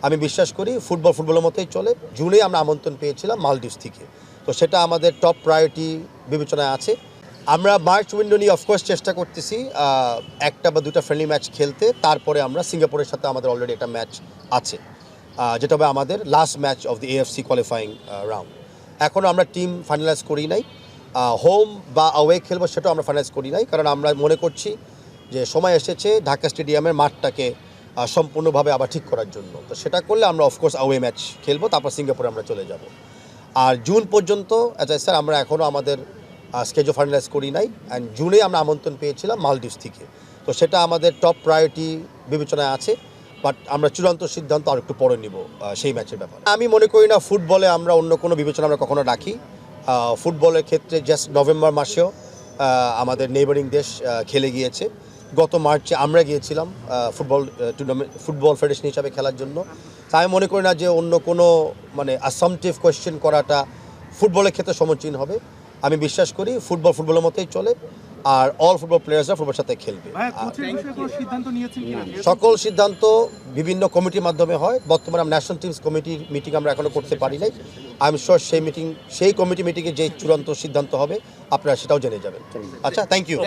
আমি বিশ্বাস করি ফুটবলের মতোই চলে। জুনেই আমরা আমন্ত্রণ পেয়েছিলাম মালদ্বীপ থেকে, তো সেটা আমাদের টপ প্রায়োরিটি বিবেচনায় আছে। আমরা মার্চ উইন্ডো নিয়ে অফকোর্স চেষ্টা করতেছি একটা বা দুটা ফ্রেন্ডলি ম্যাচ খেলতে, তারপরে আমরা সিঙ্গাপুরের সাথে আমাদের অলরেডি একটা ম্যাচ আছে, যেটা হবে আমাদের last match of the AFC qualifying round. এখনও আমরা টিম ফাইনালাইজ করি নাই, হোম বা অ্যাওয়ে খেলবো সেটাও আমরা ফাইনালাইজ করি নাই, কারণ আমরা মনে করছি যে সময় এসেছে ঢাকা স্টেডিয়ামের মাঠটাকে সম্পূর্ণভাবে আবার ঠিক করার জন্য। তো সেটা করলে আমরা অফকোর্স অ্যাওয়ে ম্যাচ খেলবো, তারপর সিঙ্গাপুরে আমরা চলে যাব। আর জুন পর্যন্ত স্যার আমরা এখনও আমাদের স্কেজুল ফাইনালাইজ করি নাই, অ্যান্ড জুনেই আমরা আমন্ত্রণ পেয়েছিলাম মালদ্বীপ থেকে, তো সেটা আমাদের টপ প্রায়োরিটি বিবেচনায় আছে। বাট আমরা চূড়ান্ত সিদ্ধান্ত আর একটু পরে নিব সেই ম্যাচের ব্যাপারে। আমি মনে করি না ফুটবলে আমরা অন্য কোনো বিবেচনা আমরা কখনো রাখি। ফুটবলের ক্ষেত্রে জাস্ট নভেম্বর মাসেও আমাদের নেইবারিং দেশ খেলে গিয়েছে। গত মার্চে আমরা গিয়েছিলাম ফুটবল ফেডারেশন হিসাবে খেলার জন্য। তাই আমি মনে করি না যে অন্য কোনো অ্যাসাম্পটিভ কোয়েশ্চেন করাটা ফুটবলের ক্ষেত্রে সমীচীন হবে। আমি বিশ্বাস করি ফুটবলের মতোই চলে, আর অল ফুটবল প্লেয়ার্সরা ফুটবলের সাথে খেলবে। সকল সিদ্ধান্ত বিভিন্ন কমিটির মাধ্যমে হয়। বর্তমানে ন্যাশনাল টিমস কমিটির মিটিং আমরা এখনো করতে পারি নাই। আই এম শিওর সেই কমিটি মিটিংয়ে যে চূড়ান্ত সিদ্ধান্ত হবে আপনারা সেটাও জেনে যাবেন। আচ্ছা, থ্যাংক ইউ।